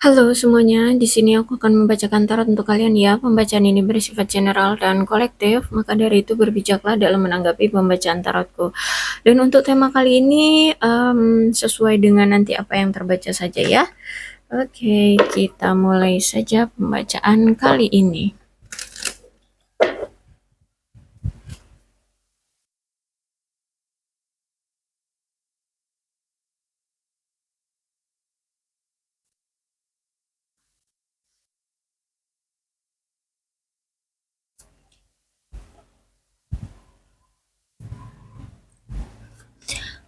Halo semuanya, di sini aku akan membacakan tarot untuk kalian ya. Pembacaan ini bersifat general dan kolektif, maka dari itu berbijaklah dalam menanggapi pembacaan tarotku. Dan untuk tema kali ini sesuai dengan nanti apa yang terbaca saja ya. Oke, kita mulai saja pembacaan kali ini.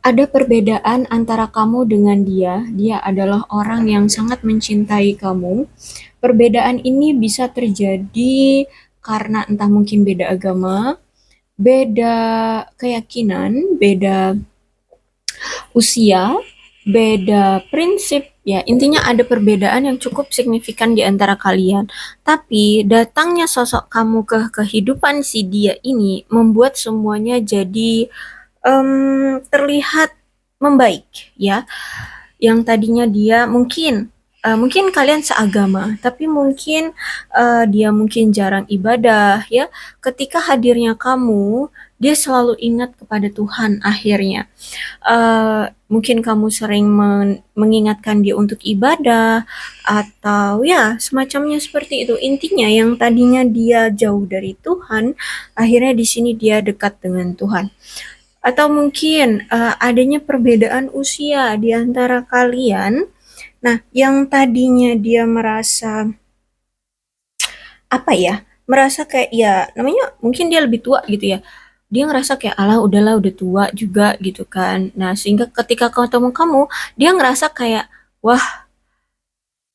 Ada perbedaan antara kamu dengan dia. Dia adalah orang yang sangat mencintai kamu. Perbedaan ini bisa terjadi karena entah mungkin beda agama, beda keyakinan, beda usia, beda prinsip, ya intinya ada perbedaan yang cukup signifikan di antara kalian. Tapi datangnya sosok kamu ke kehidupan si dia ini membuat semuanya jadi terlihat membaik, ya. Yang tadinya dia mungkin kalian seagama, tapi mungkin dia mungkin jarang ibadah, ya. Ketika hadirnya kamu, dia selalu ingat kepada Tuhan akhirnya. Mungkin kamu sering mengingatkan dia untuk ibadah atau ya semacamnya seperti itu. Intinya yang tadinya dia jauh dari Tuhan, akhirnya di sini dia dekat dengan Tuhan. Atau mungkin adanya perbedaan usia di antara kalian. Nah, yang tadinya dia merasa apa ya? Merasa kayak ya namanya mungkin dia lebih tua gitu ya. Dia ngerasa kayak alah udahlah udah tua juga gitu kan. Nah, sehingga ketika ketemu kamu, dia ngerasa kayak wah,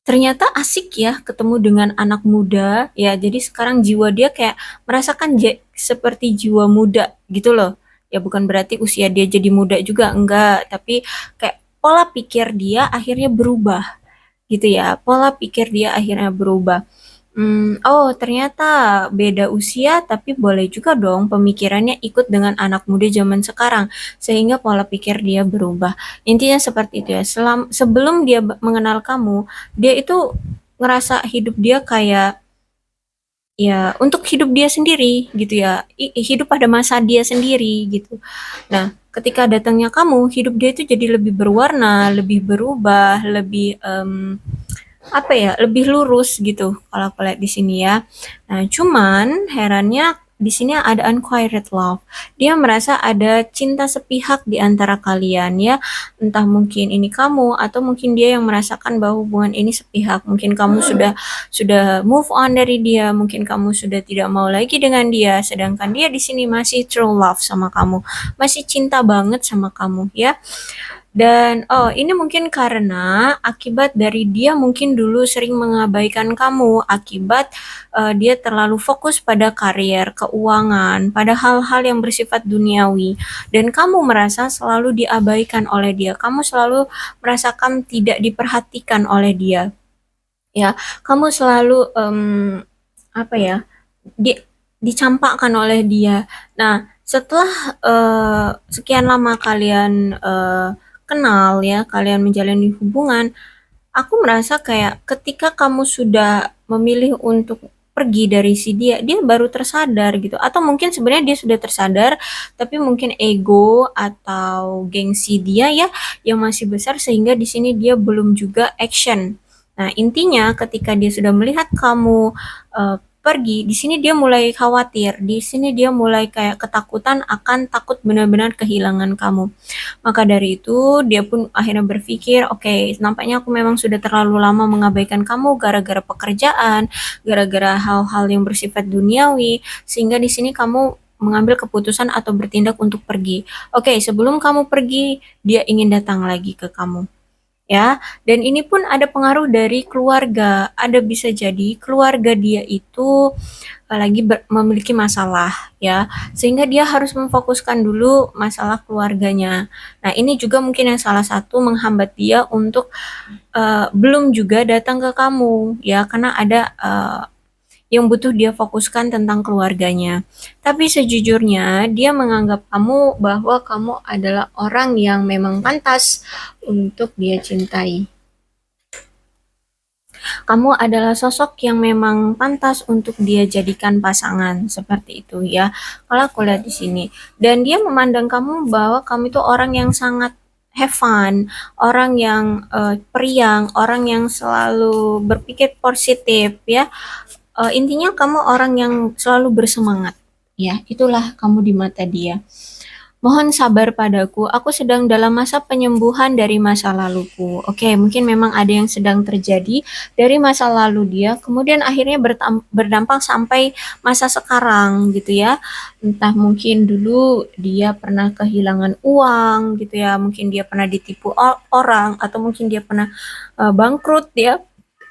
ternyata asik ya ketemu dengan anak muda ya. Jadi sekarang jiwa dia kayak merasakan seperti jiwa muda gitu loh. Ya bukan berarti usia dia jadi muda juga enggak, tapi kayak pola pikir dia akhirnya berubah gitu ya. Pola pikir dia akhirnya berubah. Oh ternyata beda usia tapi boleh juga dong pemikirannya ikut dengan anak muda zaman sekarang sehingga pola pikir dia berubah. Intinya seperti itu ya. Sebelum dia mengenal kamu, dia itu ngerasa hidup dia kayak ya untuk hidup dia sendiri gitu ya. Hidup pada masa dia sendiri gitu. Nah, ketika datangnya kamu, hidup dia itu jadi lebih berwarna, lebih berubah, lebih apa ya, lebih lurus gitu kalau aku lihat di sini ya. Nah, cuman herannya di sini ada unquiet love. Dia merasa ada cinta sepihak di antara kalian ya. Entah mungkin ini kamu atau mungkin dia yang merasakan bahwa hubungan ini sepihak. Mungkin kamu sudah move on dari dia, mungkin kamu sudah tidak mau lagi dengan dia, sedangkan dia di sini masih true love sama kamu. Masih cinta banget sama kamu ya. Dan ini mungkin karena akibat dari dia mungkin dulu sering mengabaikan kamu, akibat dia terlalu fokus pada karier, keuangan, pada hal-hal yang bersifat duniawi, dan kamu merasa selalu diabaikan oleh dia, kamu selalu merasakan tidak diperhatikan oleh dia, ya, kamu selalu apa ya, di, dicampakkan oleh dia. Nah, setelah sekian lama kalian kenal ya, kalian menjalani hubungan, aku merasa kayak ketika kamu sudah memilih untuk pergi dari si dia, dia baru tersadar gitu. Atau mungkin sebenarnya dia sudah tersadar, tapi mungkin ego atau gengsi dia ya yang masih besar sehingga di sini dia belum juga action. Nah, intinya ketika dia sudah melihat kamu pergi, di sini dia mulai khawatir, di sini dia mulai kayak ketakutan akan takut benar-benar kehilangan kamu. Maka dari itu, dia pun akhirnya berpikir, oke, nampaknya aku memang sudah terlalu lama mengabaikan kamu gara-gara pekerjaan, gara-gara hal-hal yang bersifat duniawi, sehingga di sini kamu mengambil keputusan atau bertindak untuk pergi. Oke, sebelum kamu pergi, dia ingin datang lagi ke kamu. Ya, dan ini pun ada pengaruh dari keluarga. Ada bisa jadi keluarga dia itu lagi memiliki masalah ya, sehingga dia harus memfokuskan dulu masalah keluarganya. Nah, ini juga mungkin yang salah satu menghambat dia untuk belum juga datang ke kamu ya, karena ada yang butuh dia fokuskan tentang keluarganya. Tapi sejujurnya dia menganggap kamu bahwa kamu adalah orang yang memang pantas untuk dia cintai. Kamu adalah sosok yang memang pantas untuk dia jadikan pasangan, seperti itu ya. Kalau aku lihat di sini, dan dia memandang kamu bahwa kamu itu orang yang sangat have fun, orang yang periang, orang yang selalu berpikir positif ya. Intinya kamu orang yang selalu bersemangat ya. Itulah kamu di mata dia. Mohon sabar padaku, aku sedang dalam masa penyembuhan dari masa laluku. Oke, mungkin memang ada yang sedang terjadi dari masa lalu dia, kemudian akhirnya berdampak sampai masa sekarang gitu ya. Entah mungkin dulu dia pernah kehilangan uang gitu ya, mungkin dia pernah ditipu orang, atau mungkin dia pernah bangkrut ya.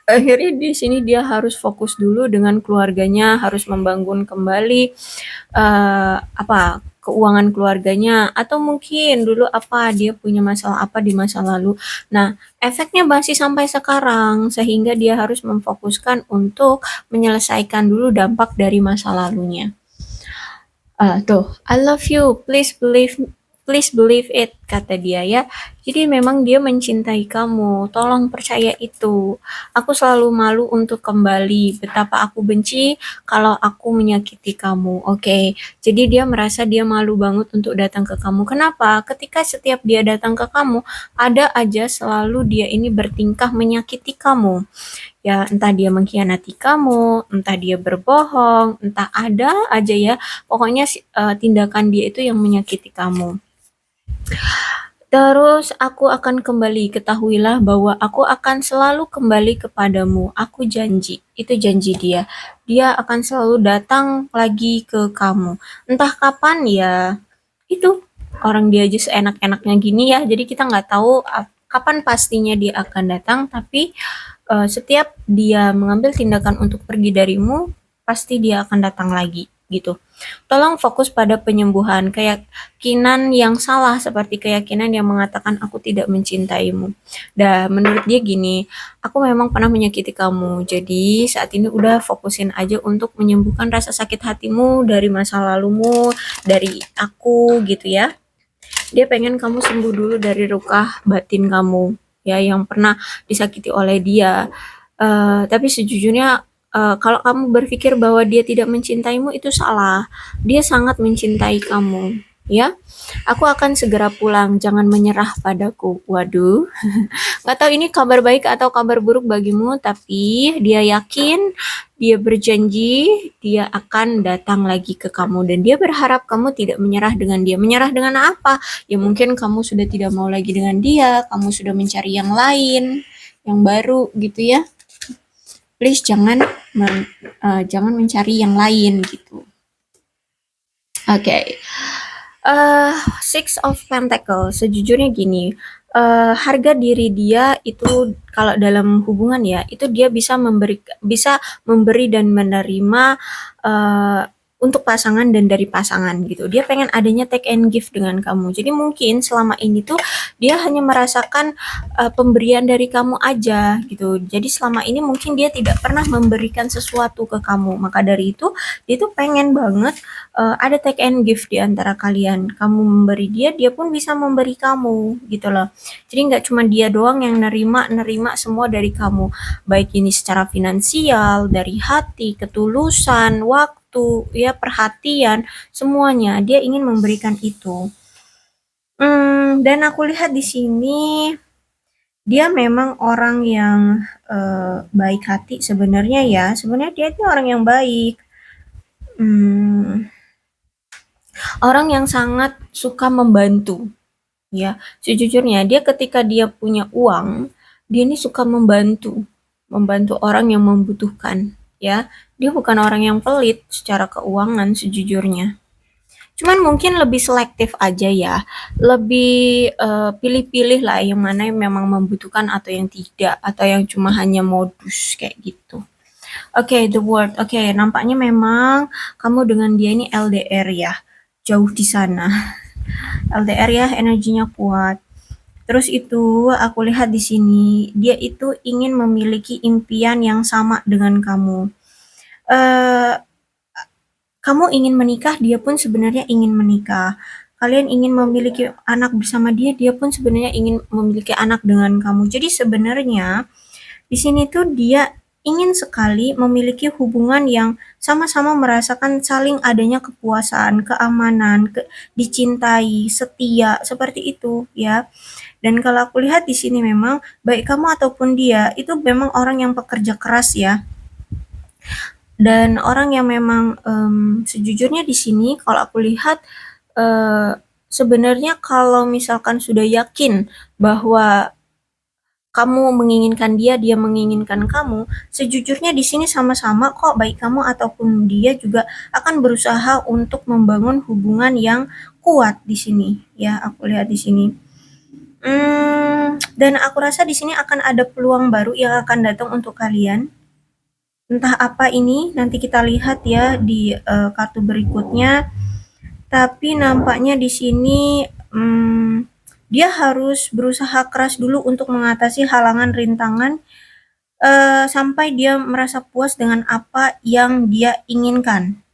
Akhirnya di sini dia harus fokus dulu dengan keluarganya, harus membangun kembali keuangan keluarganya, atau mungkin dulu dia punya masalah apa di masa lalu. Nah, efeknya masih sampai sekarang sehingga dia harus memfokuskan untuk menyelesaikan dulu dampak dari masa lalunya. Tuh, I love you, please believe it, kata dia ya. Jadi memang dia mencintai kamu, tolong percaya itu. Aku selalu malu untuk kembali, betapa aku benci kalau aku menyakiti kamu. Oke, jadi dia merasa dia malu banget untuk datang ke kamu. Kenapa? Ketika setiap dia datang ke kamu, ada aja selalu dia ini bertingkah menyakiti kamu. Ya, entah dia mengkhianati kamu, entah dia berbohong, entah ada aja ya. Pokoknya tindakan dia itu yang menyakiti kamu. Terus aku akan kembali, ketahuilah bahwa aku akan selalu kembali kepadamu. Aku janji, itu janji dia. Dia akan selalu datang lagi ke kamu. Entah kapan ya, itu orang dia aja seenak-enaknya gini ya. Jadi kita nggak tahu kapan pastinya dia akan datang, tapi setiap dia mengambil tindakan untuk pergi darimu, pasti dia akan datang lagi gitu. Tolong fokus pada penyembuhan, keyakinan yang salah seperti keyakinan yang mengatakan aku tidak mencintaimu. Dan menurut dia gini, aku memang pernah menyakiti kamu, jadi saat ini udah fokusin aja untuk menyembuhkan rasa sakit hatimu dari masa lalumu, dari aku gitu ya. Dia pengen kamu sembuh dulu dari luka batin kamu ya yang pernah disakiti oleh dia. Tapi sejujurnya kalau kamu berpikir bahwa dia tidak mencintaimu itu salah. Dia sangat mencintai kamu, ya. Aku akan segera pulang, jangan menyerah padaku. Waduh, nggak tahu ini kabar baik atau kabar buruk bagimu, tapi dia yakin, dia berjanji, dia akan datang lagi ke kamu dan dia berharap kamu tidak menyerah dengan dia. Menyerah dengan apa? Ya mungkin kamu sudah tidak mau lagi dengan dia, kamu sudah mencari yang lain, yang baru gitu ya. Please jangan mencari yang lain gitu. Oke. Six of Pentacles, sejujurnya gini, harga diri dia itu kalau dalam hubungan ya, itu dia bisa memberi dan menerima untuk pasangan dan dari pasangan gitu. Dia pengen adanya take and give dengan kamu. Jadi mungkin selama ini tuh dia hanya merasakan pemberian dari kamu aja gitu. Jadi selama ini mungkin dia tidak pernah memberikan sesuatu ke kamu. Maka dari itu dia tuh pengen banget ada take and give di antara kalian. Kamu memberi dia, dia pun bisa memberi kamu gitu loh. Jadi nggak cuma dia doang yang nerima semua dari kamu, baik ini secara finansial, dari hati, ketulusan, waktu, ya perhatian, semuanya dia ingin memberikan itu. Dan aku lihat di sini dia memang orang yang baik hati sebenarnya ya. Sebenarnya dia itu orang yang baik. Orang yang sangat suka membantu ya. Sejujurnya dia ketika dia punya uang, dia ini suka membantu orang yang membutuhkan ya. Dia bukan orang yang pelit secara keuangan sejujurnya. Cuman mungkin lebih selektif aja ya, lebih pilih-pilih lah yang mana yang memang membutuhkan atau yang tidak, atau yang cuma hanya modus kayak gitu. Oke, the word. Oke, nampaknya memang kamu dengan dia ini LDR ya, jauh di sana. LDR ya, energinya kuat. Terus itu aku lihat di sini dia itu ingin memiliki impian yang sama dengan kamu. Eh, Kamu ingin menikah, dia pun sebenarnya ingin menikah. Kalian ingin memiliki anak bersama dia, dia pun sebenarnya ingin memiliki anak dengan kamu. Jadi sebenarnya di sini tuh dia ingin sekali memiliki hubungan yang sama-sama merasakan saling adanya kepuasan, keamanan, dicintai, setia, seperti itu ya. Dan kalau aku lihat di sini memang baik kamu ataupun dia itu memang orang yang pekerja keras ya. Dan orang yang memang sejujurnya di sini kalau aku lihat sebenarnya kalau misalkan sudah yakin bahwa kamu menginginkan dia, dia menginginkan kamu, sejujurnya di sini sama-sama kok baik kamu ataupun dia juga akan berusaha untuk membangun hubungan yang kuat di sini ya. Aku lihat di sini. Dan aku rasa di sini akan ada peluang baru yang akan datang untuk kalian. Entah apa ini, nanti kita lihat ya di kartu berikutnya. Tapi nampaknya di sini dia harus berusaha keras dulu untuk mengatasi halangan rintangan sampai dia merasa puas dengan apa yang dia inginkan.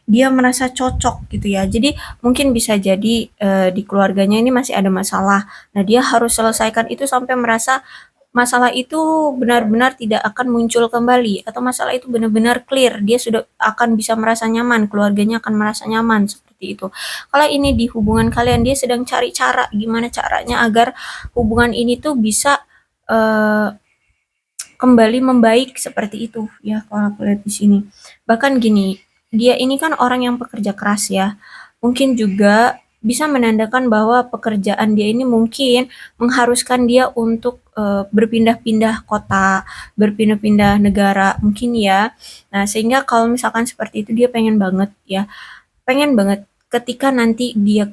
Dia merasa cocok gitu ya. Jadi mungkin bisa jadi di keluarganya ini masih ada masalah. Nah, dia harus selesaikan itu sampai merasa masalah itu benar-benar tidak akan muncul kembali atau masalah itu benar-benar clear. Dia sudah akan bisa merasa nyaman, keluarganya akan merasa nyaman seperti itu. Kalau ini di hubungan kalian, dia sedang cari cara gimana caranya agar hubungan ini tuh bisa kembali membaik seperti itu ya kalau aku lihat di sini. Bahkan gini, dia ini kan orang yang pekerja keras ya. Mungkin juga bisa menandakan bahwa pekerjaan dia ini mungkin mengharuskan dia untuk berpindah-pindah kota, berpindah-pindah negara mungkin ya. Nah, sehingga kalau misalkan seperti itu dia pengen banget ya. Pengen banget ketika nanti dia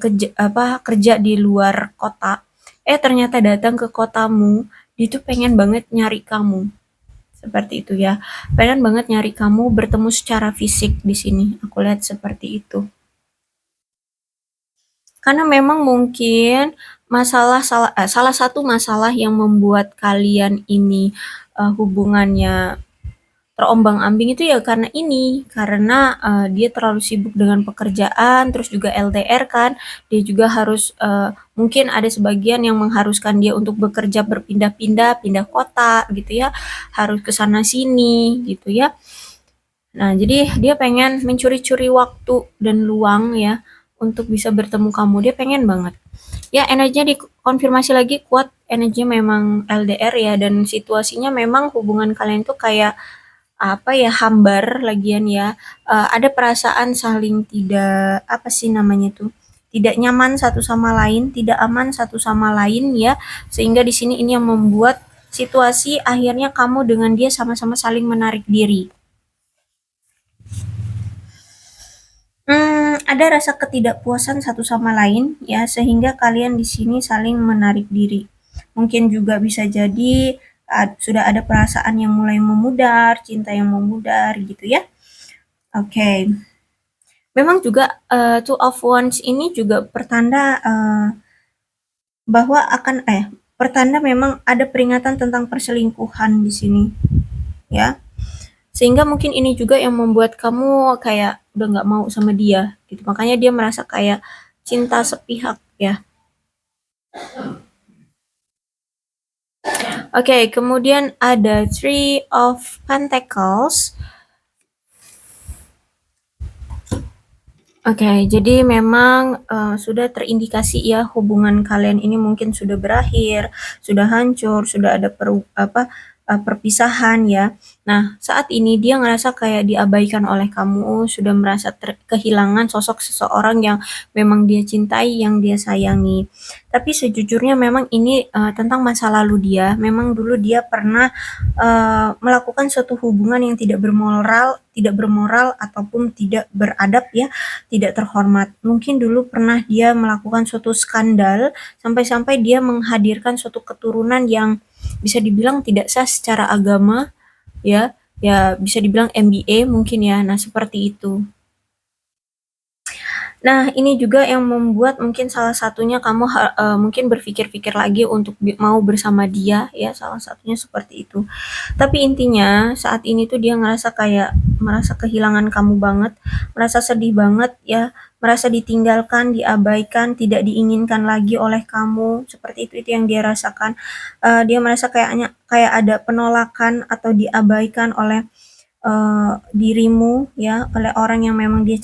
kerja di luar kota, ternyata datang ke kotamu, dia tuh pengen banget nyari kamu. Seperti itu ya. Pengen banget nyari kamu bertemu secara fisik di sini. Aku lihat seperti itu. Karena memang mungkin salah satu masalah yang membuat kalian ini hubungannya terombang-ambing itu ya karena ini, karena dia terlalu sibuk dengan pekerjaan, terus juga LDR kan, dia juga harus mungkin ada sebagian yang mengharuskan dia untuk bekerja berpindah-pindah, pindah kota gitu ya, harus ke sana sini gitu ya. Nah, jadi dia pengen mencuri-curi waktu dan luang ya untuk bisa bertemu kamu. Dia pengen banget. Ya, energinya dikonfirmasi lagi kuat, energinya memang LDR ya dan situasinya memang hubungan kalian tuh kayak apa ya hambar lagian ya. Ada perasaan saling tidak apa sih namanya tuh tidak nyaman satu sama lain, tidak aman satu sama lain ya. Sehingga di sini ini yang membuat situasi akhirnya kamu dengan dia sama-sama saling menarik diri. Ada rasa ketidakpuasan satu sama lain ya sehingga kalian di sini saling menarik diri. Mungkin juga bisa jadi sudah ada perasaan yang mulai memudar, cinta yang memudar gitu ya. Oke. Memang juga Two of Wands ini juga pertanda bahwa akan pertanda memang ada peringatan tentang perselingkuhan di sini ya. Sehingga mungkin ini juga yang membuat kamu kayak udah nggak mau sama dia gitu. Makanya dia merasa kayak cinta sepihak ya. Oke, kemudian ada Three of Pentacles. Oke, jadi memang sudah terindikasi ya hubungan kalian ini mungkin sudah berakhir, sudah hancur, sudah ada perpisahan ya. Nah, saat ini dia ngerasa kayak diabaikan oleh kamu, sudah merasa kehilangan sosok seseorang yang memang dia cintai, yang dia sayangi. Tapi sejujurnya memang ini tentang masa lalu dia. Memang dulu dia pernah melakukan suatu hubungan yang tidak bermoral ataupun tidak beradab ya, tidak terhormat. Mungkin dulu pernah dia melakukan suatu skandal sampai-sampai dia menghadirkan suatu keturunan yang bisa dibilang tidak sah secara agama ya, ya bisa dibilang MBA mungkin ya. Nah, seperti itu. Nah, ini juga yang membuat mungkin salah satunya kamu mungkin berpikir-pikir lagi untuk mau bersama dia ya, salah satunya seperti itu. Tapi intinya saat ini tuh dia ngerasa kayak merasa kehilangan kamu banget, merasa sedih banget ya, merasa ditinggalkan, diabaikan, tidak diinginkan lagi oleh kamu, seperti itu yang dia rasakan. Dia merasa kayak ada penolakan atau diabaikan oleh dirimu ya, oleh orang yang memang dia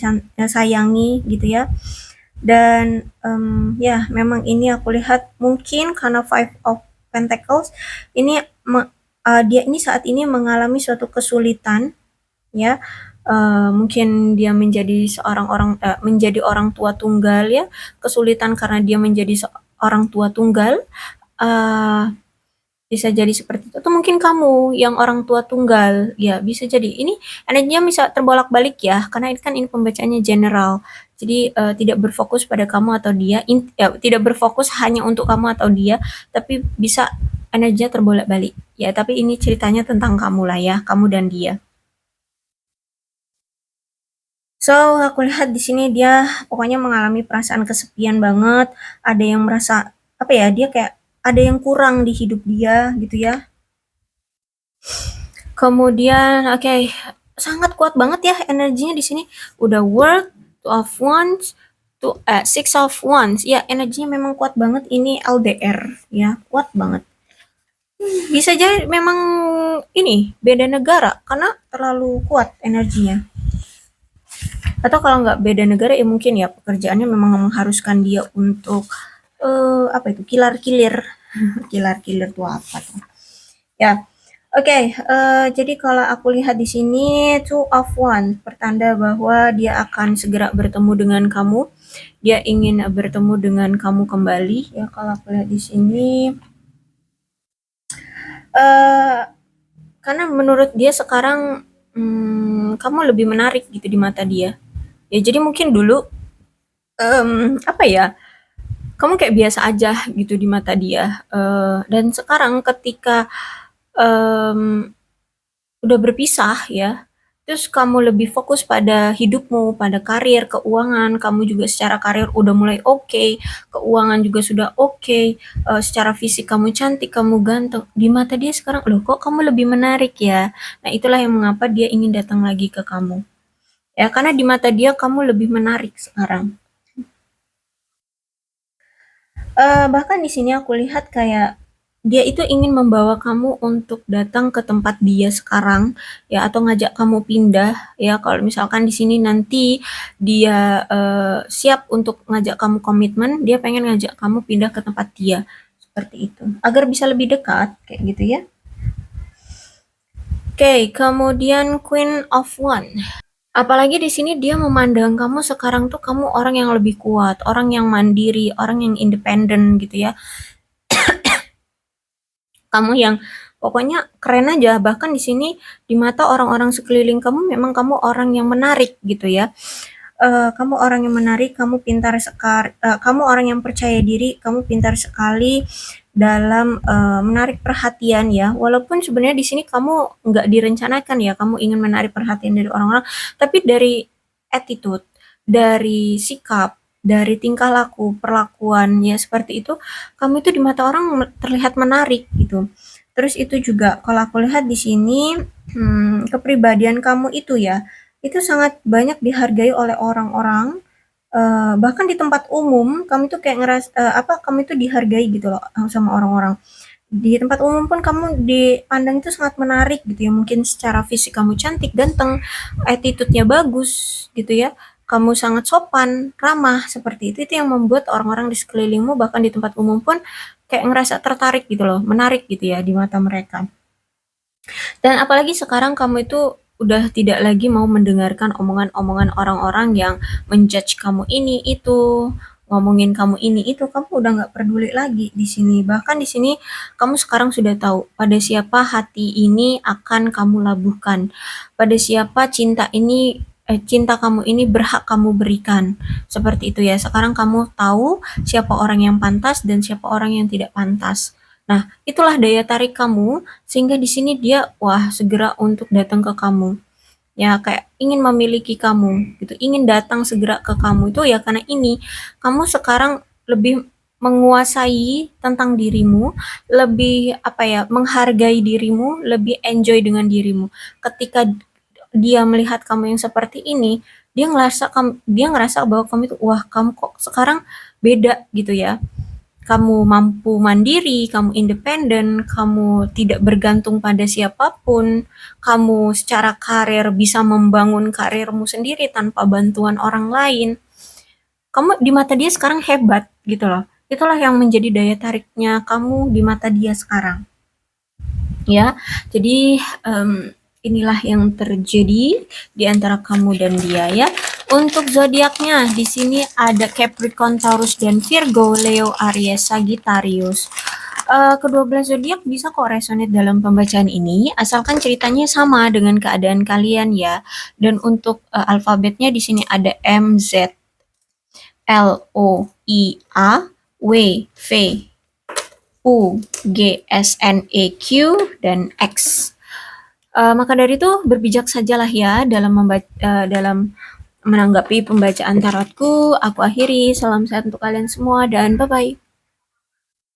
sayangi gitu ya. Dan ya memang ini aku lihat mungkin karena Five of Pentacles ini dia ini saat ini mengalami suatu kesulitan ya. Mungkin dia menjadi orang tua tunggal ya, kesulitan karena dia menjadi seorang tua tunggal. uh, Bisa jadi seperti itu, atau mungkin kamu yang orang tua tunggal, ya bisa jadi. Ini energinya bisa terbolak-balik ya, karena ini pembacaannya general. Jadi tidak berfokus pada kamu atau dia, tidak berfokus hanya untuk kamu atau dia, tapi bisa energinya terbolak-balik. Ya, tapi ini ceritanya tentang kamu lah ya, kamu dan dia. So, aku lihat di sini dia pokoknya mengalami perasaan kesepian banget. Ada yang merasa apa ya? Dia kayak ada yang kurang di hidup dia gitu ya. Kemudian sangat kuat banget ya energinya di sini. Udah World, Two of Wands, Six of Wands. Ya, energinya memang kuat banget ini LDR ya, kuat banget. Bisa jadi memang ini beda negara karena terlalu kuat energinya. Atau kalau nggak beda negara ya mungkin ya pekerjaannya memang mengharuskan dia untuk apa itu kilar-kilir. Kilar-kilir tuh apa tuh? Ya, oke, jadi kalau aku lihat di sini Two of Wands pertanda bahwa dia akan segera bertemu dengan kamu. Dia ingin bertemu dengan kamu kembali. Ya, kalau aku lihat di sini, karena menurut dia sekarang kamu lebih menarik gitu di mata dia. Ya, jadi mungkin dulu apa ya? Kamu kayak biasa aja gitu di mata dia. Dan sekarang ketika udah berpisah ya, terus kamu lebih fokus pada hidupmu, pada karir, keuangan, kamu juga secara karir udah mulai oke, keuangan juga sudah oke, secara fisik kamu cantik, kamu ganteng, di mata dia sekarang, loh kok kamu lebih menarik ya? Nah itulah yang mengapa dia ingin datang lagi ke kamu. Ya, karena di mata dia kamu lebih menarik sekarang. Bahkan di sini aku lihat kayak dia itu ingin membawa kamu untuk datang ke tempat dia sekarang ya atau ngajak kamu pindah ya kalau misalkan di sini nanti dia siap untuk ngajak kamu komitmen, dia pengen ngajak kamu pindah ke tempat dia seperti itu agar bisa lebih dekat kayak gitu ya. Oke, kemudian Queen of One. Apalagi di sini dia memandang kamu sekarang tuh kamu orang yang lebih kuat, orang yang mandiri, orang yang independen gitu ya. Kamu yang pokoknya keren aja. Bahkan di sini di mata orang-orang sekeliling kamu memang kamu orang yang menarik gitu ya. Kamu orang yang menarik, kamu pintar sekali, kamu orang yang percaya diri, kamu pintar sekali dalam menarik perhatian ya. Walaupun sebenarnya di sini kamu nggak direncanakan ya, kamu ingin menarik perhatian dari orang-orang, tapi dari attitude, dari sikap, dari tingkah laku, perlakuan ya seperti itu, kamu itu di mata orang terlihat menarik gitu. Terus itu juga kalau aku lihat di sini kepribadian kamu itu ya, itu sangat banyak dihargai oleh orang-orang. Bahkan di tempat umum kamu itu kayak kamu itu dihargai gitu loh sama orang-orang. Di tempat umum pun kamu dipandang itu sangat menarik gitu ya. Mungkin secara fisik kamu cantik, ganteng, attitude-nya bagus gitu ya. Kamu sangat sopan, ramah seperti itu yang membuat orang-orang di sekelilingmu bahkan di tempat umum pun kayak ngerasa tertarik gitu loh, menarik gitu ya di mata mereka. Dan apalagi sekarang kamu itu udah tidak lagi mau mendengarkan omongan-omongan orang-orang yang menjudge kamu ini itu, ngomongin kamu ini itu, kamu udah nggak peduli lagi di sini. Bahkan di sini kamu sekarang sudah tahu pada siapa hati ini akan kamu labuhkan, pada siapa cinta kamu ini berhak kamu berikan. Seperti itu ya. Sekarang kamu tahu siapa orang yang pantas dan siapa orang yang tidak pantas. Nah, itulah daya tarik kamu sehingga di sini dia wah segera untuk datang ke kamu. Ya kayak ingin memiliki kamu gitu, ingin datang segera ke kamu itu ya karena ini kamu sekarang lebih menguasai tentang dirimu, lebih apa ya, menghargai dirimu, lebih enjoy dengan dirimu. Ketika dia melihat kamu yang seperti ini, dia ngerasa bahwa kamu itu, wah kamu kok sekarang beda gitu ya. Kamu mampu mandiri, kamu independen, kamu tidak bergantung pada siapapun, kamu secara karir bisa membangun karirmu sendiri tanpa bantuan orang lain. Kamu di mata dia sekarang hebat gitu loh. Itulah yang menjadi daya tariknya kamu di mata dia sekarang. Ya, jadi inilah yang terjadi di antara kamu dan dia ya. Untuk zodiaknya di sini ada Capricorn, Taurus, dan Virgo, Leo, Aries, Sagittarius. Kedua belas zodiak bisa kok resonate dalam pembacaan ini, asalkan ceritanya sama dengan keadaan kalian ya. Dan untuk alfabetnya di sini ada M, Z, L, O, I, A, W, V, U, G, S, N, E, Q, dan X. Maka dari itu berbijak sajalah ya dalam menanggapi pembacaan tarotku. Aku akhiri, salam sehat untuk kalian semua dan bye-bye.